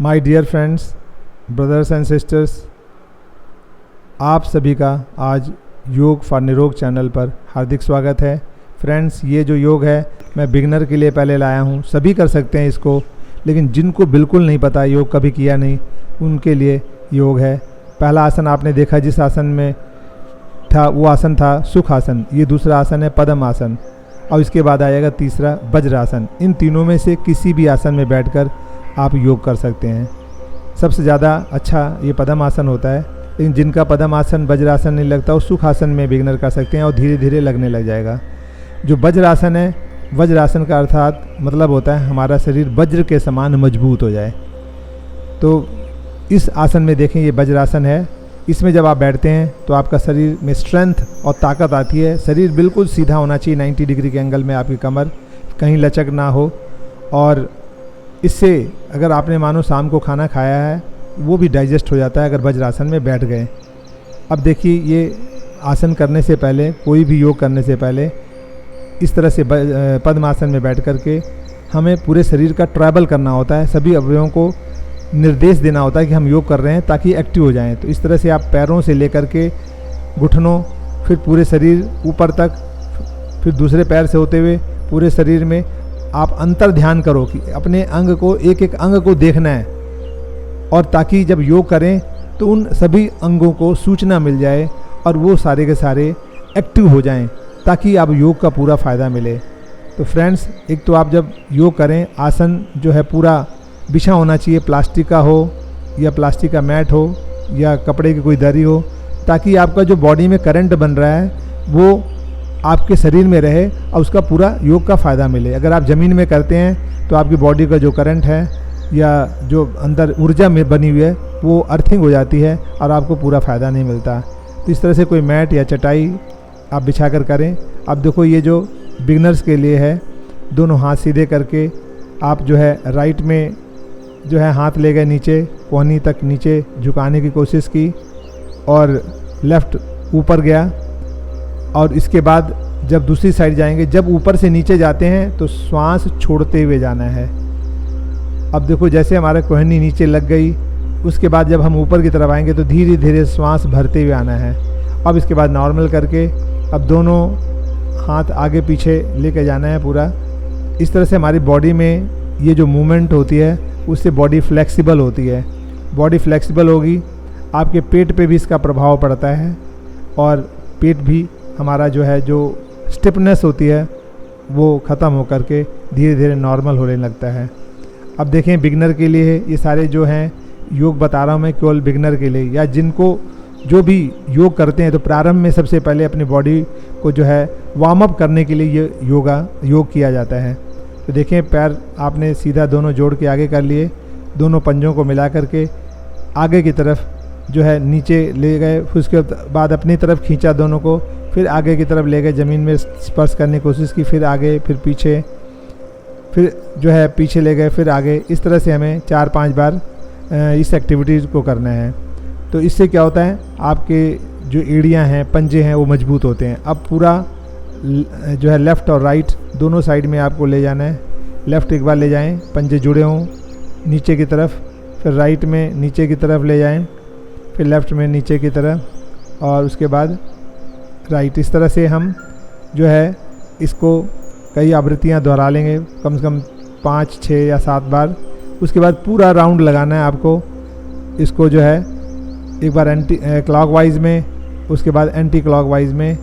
My dear friends, brothers and sisters, आप सभी का आज योग फॉर निरोग चैनल पर हार्दिक स्वागत है। फ्रेंड्स, ये जो योग है मैं बिगनर के लिए पहले लाया हूँ। सभी कर सकते हैं इसको, लेकिन जिनको बिल्कुल नहीं पता, योग कभी किया नहीं, उनके लिए योग है। पहला आसन आपने देखा जिस आसन में था, वो आसन था सुख आसन। ये दूसरा आसन है पद्म आसन, और इसके बाद आएगा तीसरा वज्रासन। इन तीनों में से किसी भी आसन में बैठकर आप योग कर सकते हैं। सबसे ज़्यादा अच्छा ये पद्म आसन होता है, लेकिन जिनका पद्म आसन वज्रासन नहीं लगता वो सुख आसन में बिगनर कर सकते हैं और धीरे धीरे लगने लग जाएगा। जो वज्रासन है, वज्रासन का अर्थात मतलब होता है हमारा शरीर वज्र के समान मजबूत हो जाए। तो इस आसन में देखें, ये वज्रासन है। इसमें जब आप बैठते हैं तो आपका शरीर में स्ट्रेंथ और ताकत आती है। शरीर बिल्कुल सीधा होना चाहिए, 90 डिग्री के एंगल में आपकी कमर, कहीं लचक ना हो। और इससे अगर आपने मानो शाम को खाना खाया है वो भी डाइजेस्ट हो जाता है अगर वज्रासन में बैठ गए। अब देखिए, ये आसन करने से पहले, कोई भी योग करने से पहले इस तरह से पद्मासन में बैठ कर के हमें पूरे शरीर का ट्रैवल करना होता है। सभी अवयवों को निर्देश देना होता है कि हम योग कर रहे हैं ताकि एक्टिव हो जाएं। तो इस तरह से आप पैरों से लेकर के घुटनों, फिर पूरे शरीर ऊपर तक, फिर दूसरे पैर से होते हुए पूरे शरीर में आप अंतर ध्यान करो कि अपने अंग को, एक एक अंग को देखना है, और ताकि जब योग करें तो उन सभी अंगों को सूचना मिल जाए और वो सारे के सारे एक्टिव हो जाएं, ताकि आप योग का पूरा फ़ायदा मिले। तो फ्रेंड्स, एक तो आप जब योग करें, आसन जो है पूरा बिछा होना चाहिए, प्लास्टिक का हो या प्लास्टिक का मैट हो या कपड़े की कोई दरी हो, ताकि आपका जो बॉडी में करंट बन रहा है वो आपके शरीर में रहे और उसका पूरा योग का फ़ायदा मिले। अगर आप ज़मीन में करते हैं तो आपकी बॉडी का जो करंट है या जो अंदर ऊर्जा में बनी हुई है वो अर्थिंग हो जाती है और आपको पूरा फ़ायदा नहीं मिलता। तो इस तरह से कोई मैट या चटाई आप बिछा कर करें। अब देखो, ये जो बिगनर्स के लिए है, दोनों हाथ सीधे करके आप जो है राइट में जो है हाथ ले गए नीचे, कोहनी तक नीचे झुकाने की कोशिश की, और लेफ़्ट ऊपर गया। और इसके बाद जब दूसरी साइड जाएंगे, जब ऊपर से नीचे जाते हैं तो श्वास छोड़ते हुए जाना है। अब देखो, जैसे हमारा कोहनी नीचे लग गई, उसके बाद जब हम ऊपर की तरफ आएंगे तो धीरे धीरे श्वास भरते हुए आना है। अब इसके बाद नॉर्मल करके अब दोनों हाथ आगे पीछे लेके जाना है पूरा। इस तरह से हमारी बॉडी में ये जो मूवमेंट होती है उससे बॉडी फ्लेक्सिबल होती है। बॉडी फ्लेक्सिबल होगी, आपके पेट पे भी इसका प्रभाव पड़ता है, और पेट भी हमारा जो है, जो स्टिफनेस होती है वो ख़त्म होकर के धीरे धीरे नॉर्मल होने लगता है। अब देखें, बिगनर के लिए ये सारे जो हैं योग बता रहा हूँ मैं, केवल बिगनर के लिए, या जिनको जो भी योग करते हैं तो प्रारंभ में सबसे पहले अपनी बॉडी को जो है वार्म अप करने के लिए ये योग किया जाता है। तो देखें, पैर आपने सीधा दोनों जोड़ के आगे कर लिए, दोनों पंजों को मिला करके आगे की तरफ जो है नीचे ले गए, फिर उसके बाद अपनी तरफ खींचा दोनों को, फिर आगे की तरफ ले गए, ज़मीन में स्पर्श करने की कोशिश की, फिर आगे, फिर पीछे, फिर जो है पीछे ले गए, फिर आगे। इस तरह से हमें 4-5 बार इस एक्टिविटीज़ को करना है। तो इससे क्या होता है, आपके जो एड़ियाँ हैं, पंजे हैं, वो मजबूत होते हैं। अब पूरा जो है लेफ़्ट और राइट दोनों साइड में आपको ले जाना है। लेफ़्ट एक बार ले जाएं, पंजे जुड़े हों नीचे की तरफ, फिर राइट में नीचे की तरफ ले जाएं, फिर लेफ़्ट में नीचे की तरफ, और उसके बाद राइट। इस तरह से हम जो है इसको कई आवृत्तियाँ दोहरा लेंगे, कम से कम 5, 6 या 7 बार। उसके बाद पूरा राउंड लगाना है आपको। इसको जो है एक बार एंटी क्लॉकवाइज में, उसके बाद एंटी क्लॉकवाइज में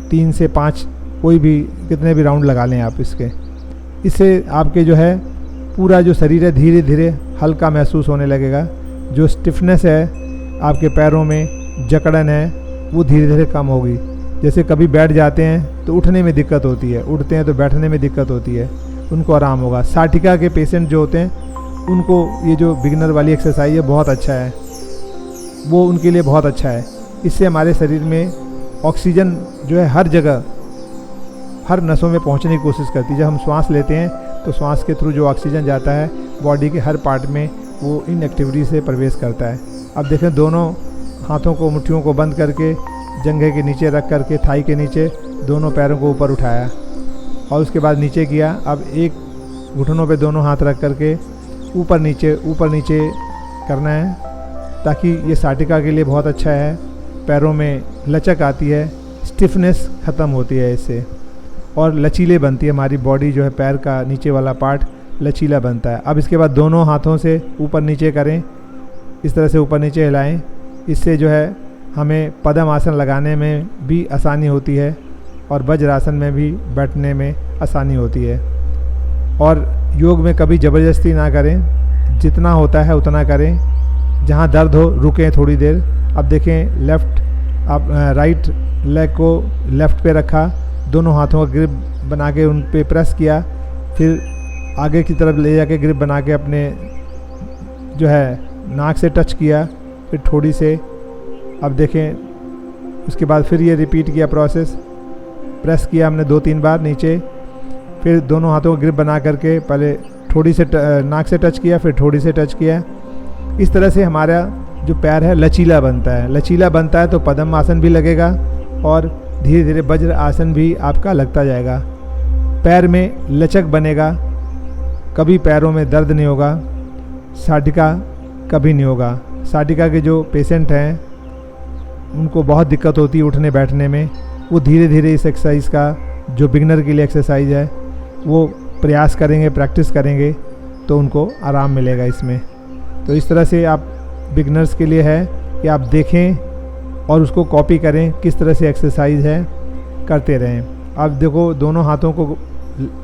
3 से 5, कोई भी कितने भी राउंड लगा लें आप इसके। इससे आपके जो है पूरा जो शरीर है धीरे धीरे हल्का महसूस होने लगेगा। जो स्टिफनेस है आपके पैरों में, जकड़न है, वो धीरे धीरे कम होगी। जैसे कभी बैठ जाते हैं तो उठने में दिक्कत होती है, उठते हैं तो बैठने में दिक्कत होती है, उनको आराम होगा। साटिका के पेशेंट जो होते हैं उनको ये जो बिगनर वाली एक्सरसाइज है बहुत अच्छा है, वो उनके लिए बहुत अच्छा है। इससे हमारे शरीर में ऑक्सीजन जो है हर जगह, हर नसों में पहुंचने की कोशिश करती है। जब हम श्वास लेते हैं तो श्वास के थ्रू जो ऑक्सीजन जाता है बॉडी के हर पार्ट में, वो इन एक्टिविटी से प्रवेश करता है। अब देखें, दोनों हाथों को, मुट्ठियों को बंद करके जंघे के नीचे रख करके, थाई के नीचे दोनों पैरों को ऊपर उठाया और उसके बाद नीचे किया। अब एक घुटनों पे दोनों हाथ रख करके ऊपर नीचे करना है, ताकि ये साटिका के लिए बहुत अच्छा है। पैरों में लचक आती है, स्टिफनेस ख़त्म होती है इससे, और लचीले बनती है हमारी बॉडी, जो है पैर का नीचे वाला पार्ट लचीला बनता है। अब इसके बाद दोनों हाथों से ऊपर नीचे करें, इस तरह से ऊपर नीचे हिलाएं। इससे जो है हमें पद्म आसन लगाने में भी आसानी होती है और वज्रासन में भी बैठने में आसानी होती है। और योग में कभी ज़बरदस्ती ना करें, जितना होता है उतना करें। जहाँ दर्द हो रुकें थोड़ी देर। अब देखें, आप राइट लेग को लेफ़्ट पे रखा, दोनों हाथों का ग्रिप बना के उन पे प्रेस किया, फिर आगे की तरफ ले जाके ग्रिप बना के अपने जो है नाक से टच किया, फिर ठोड़ी से। अब देखें, उसके बाद फिर ये रिपीट किया प्रोसेस। प्रेस किया हमने 2-3 बार नीचे, फिर दोनों हाथों का ग्रिप बना करके पहले ठोड़ी से नाक से टच किया, फिर ठोड़ी से टच किया। इस तरह से हमारा जो पैर है लचीला बनता है। लचीला बनता है तो पद्म आसन भी लगेगा और धीरे धीरे वज्र आसन भी आपका लगता जाएगा। पैर में लचक बनेगा, कभी पैरों में दर्द नहीं होगा, साटिका कभी नहीं होगा। साटिका के जो पेशेंट हैं उनको बहुत दिक्कत होती है उठने बैठने में, वो धीरे धीरे इस एक्सरसाइज का, जो बिगनर के लिए एक्सरसाइज है, वो प्रयास करेंगे, प्रैक्टिस करेंगे तो उनको आराम मिलेगा इसमें। तो इस तरह से आप बिगनर्स के लिए है कि आप देखें और उसको कॉपी करें, किस तरह से एक्सरसाइज है, करते रहें। अब देखो, दोनों हाथों को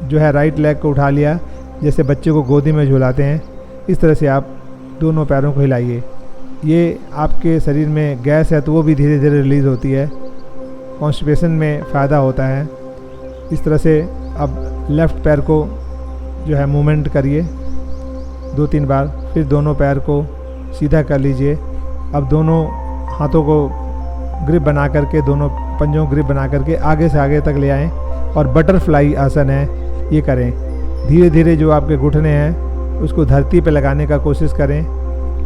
जो है राइट लेग को उठा लिया, जैसे बच्चे को गोदी में झुलाते हैं, इस तरह से आप दोनों पैरों को हिलाइए। ये आपके शरीर में गैस है तो वो भी धीरे धीरे रिलीज़ होती है, कॉन्स्टिपेशन में फ़ायदा होता है। इस तरह से अब लेफ़्ट पैर को जो है मूवमेंट करिए 2-3 बार, फिर दोनों पैर को सीधा कर लीजिए। अब दोनों हाथों को ग्रिप बना करके, दोनों पंजों को ग्रिप बना करके आगे से आगे तक ले आएं और बटरफ्लाई आसन है ये करें। धीरे धीरे जो आपके घुटने हैं उसको धरती पे लगाने का कोशिश करें।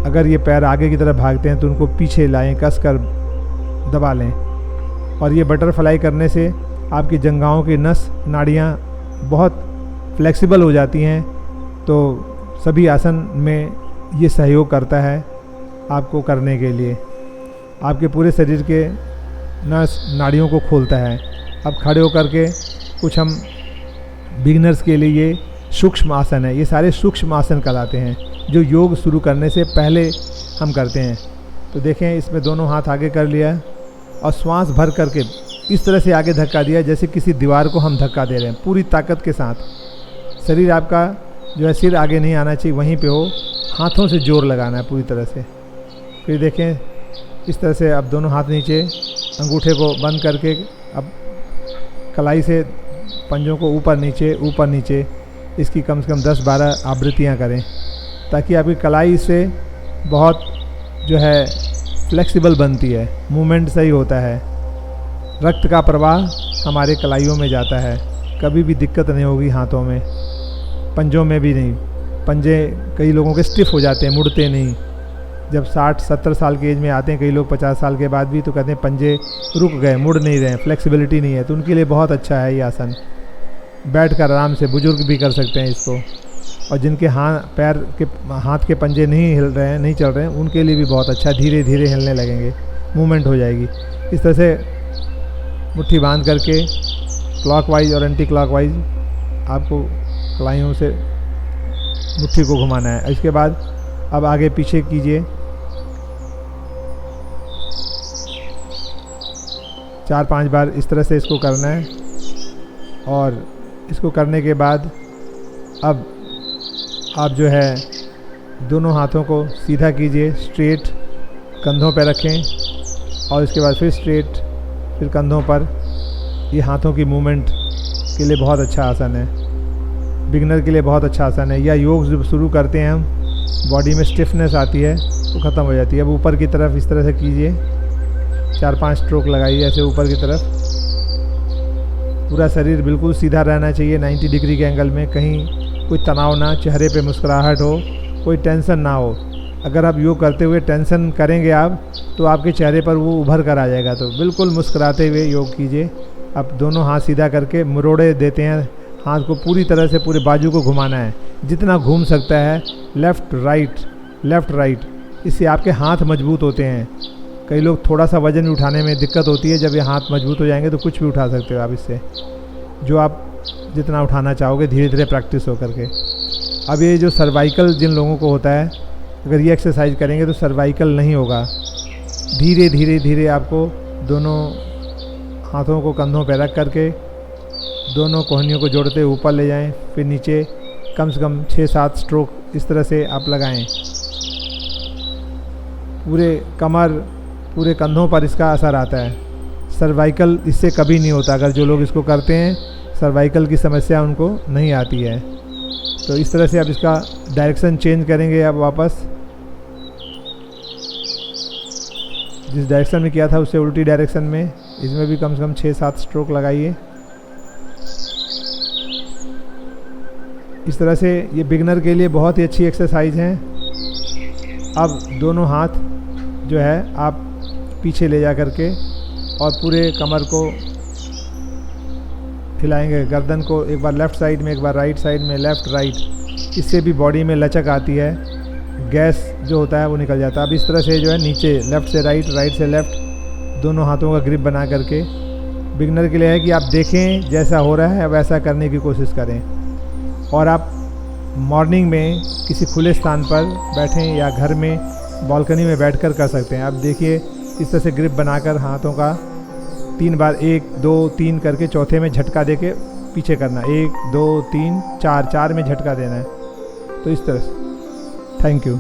अगर ये पैर आगे की तरफ भागते हैं तो उनको पीछे लाएं, कस कर दबा लें। और ये बटरफ्लाई करने से आपकी जंघाओं की नस नाड़ियाँ बहुत फ्लेक्सिबल हो जाती हैं, तो सभी आसन में ये सहयोग करता है आपको करने के लिए। आपके पूरे शरीर के नस नाड़ियों को खोलता है। अब खड़े होकर के कुछ हम बिगनर्स के लिए ये सूक्ष्म आसन है, ये सारे सूक्ष्म आसन कहलाते हैं, जो योग शुरू करने से पहले हम करते हैं। तो देखें, इसमें दोनों हाथ आगे कर लिया और श्वास भर करके इस तरह से आगे धक्का दिया जैसे किसी दीवार को हम धक्का दे रहे हैं, पूरी ताकत के साथ। शरीर आपका जो है सिर आगे नहीं आना चाहिए, वहीं पे हो, हाथों से जोर लगाना है पूरी तरह से। फिर देखें, इस तरह से अब दोनों हाथ नीचे, अंगूठे को बंद करके अब कलाई से पंजों को ऊपर नीचे, इसकी कम से कम 10-12 आवृत्तियाँ करें, ताकि आपकी कलाई से बहुत जो है फ्लेक्सिबल बनती है, मूवमेंट सही होता है, रक्त का प्रवाह हमारे कलाइयों में जाता है, कभी भी दिक्कत नहीं होगी हाथों में, पंजों में भी नहीं। पंजे कई लोगों के स्टिफ हो जाते हैं, मुड़ते नहीं। जब 60-70 साल की एज में आते हैं कई लोग, 50 साल के बाद भी, तो कहते हैं पंजे रुक गए, मुड़ नहीं रहे, फ्लेक्सिबिलिटी नहीं है। तो उनके लिए बहुत अच्छा है ये आसन। बैठ कर आराम से बुजुर्ग भी कर सकते हैं इसको। और जिनके हाथ के पंजे नहीं हिल रहे हैं, नहीं चल रहे हैं, उनके लिए भी बहुत अच्छा, धीरे धीरे हिलने लगेंगे, मूवमेंट हो जाएगी। इस तरह से मुट्ठी बांध करके क्लॉकवाइज और एंटी क्लॉकवाइज आपको कलाइयों से मुट्ठी को घुमाना है। इसके बाद अब आगे पीछे कीजिए, 4-5 बार इस तरह से इसको करना है। और इसको करने के बाद अब आप जो है दोनों हाथों को सीधा कीजिए, स्ट्रेट कंधों पर रखें और इसके बाद फिर स्ट्रेट, फिर कंधों पर। ये हाथों की मूवमेंट के लिए बहुत अच्छा आसन है, बिगनर के लिए बहुत अच्छा आसन है। या योग जब शुरू करते हैं हम, बॉडी में स्टिफनेस आती है तो ख़त्म हो जाती है। अब ऊपर की तरफ इस तरह से कीजिए, 4-5 स्ट्रोक लगाइए ऐसे ऊपर की तरफ। पूरा शरीर बिल्कुल सीधा रहना चाहिए 90 डिग्री के एंगल में, कहीं कोई तनाव ना, चेहरे पे मुस्कुराहट हो, कोई टेंशन ना हो। अगर आप योग करते हुए टेंशन करेंगे आप, तो आपके चेहरे पर वो उभर कर आ जाएगा। तो बिल्कुल मुस्कुराते हुए योग कीजिए। अब दोनों हाथ सीधा करके मुरोड़े देते हैं, हाथ को पूरी तरह से पूरे बाजू को घुमाना है, जितना घूम सकता है लेफ़्ट राइट। इससे आपके हाथ मजबूत होते हैं। कई लोग थोड़ा सा वज़न भी उठाने में दिक्कत होती है, जब ये हाथ मजबूत हो जाएंगे तो कुछ भी उठा सकते हो आप इससे, जो आप जितना उठाना चाहोगे धीरे धीरे प्रैक्टिस हो करके। अब ये जो सर्वाइकल जिन लोगों को होता है, अगर ये एक्सरसाइज करेंगे तो सर्वाइकल नहीं होगा। धीरे धीरे धीरे आपको दोनों हाथों को कंधों पर रख करके दोनों कोहनियों को जोड़ते ऊपर ले जाएं, फिर नीचे कम से कम 6-7 स्ट्रोक इस तरह से आप लगाएं। पूरे कमर, पूरे कंधों पर इसका असर आता है। सर्वाइकल इससे कभी नहीं होता। अगर जो लोग इसको करते हैं, सर्वाइकल की समस्या उनको नहीं आती है। तो इस तरह से आप इसका डायरेक्शन चेंज करेंगे। अब वापस जिस डायरेक्शन में किया था उससे उल्टी डायरेक्शन में, इसमें भी कम से कम 6-7 स्ट्रोक लगाइए। इस तरह से ये बिगनर के लिए बहुत ही अच्छी एक्सरसाइज है। अब दोनों हाथ जो है आप पीछे ले जा करके और पूरे कमर को हिलाएंगे, गर्दन को एक बार लेफ़्ट साइड में, एक बार राइट साइड में, लेफ़्ट राइट। इससे भी बॉडी में लचक आती है, गैस जो होता है वो निकल जाता है। अब इस तरह से जो है नीचे लेफ़्ट से राइट, राइट से लेफ़्ट, दोनों हाथों का ग्रिप बना करके बिगनर के लिए है कि आप देखें जैसा हो रहा है वैसा करने की कोशिश करें। और आप मॉर्निंग में किसी खुले स्थान पर बैठें या घर में बालकनी में बैठकर कर सकते हैं। आप देखिए इस तरह से ग्रिप बनाकर हाथों का 3 बार 1 2 3 करके चौथे में झटका देके पीछे करना, 1 2 3 4 में झटका देना है। तो इस तरह से। Thank you.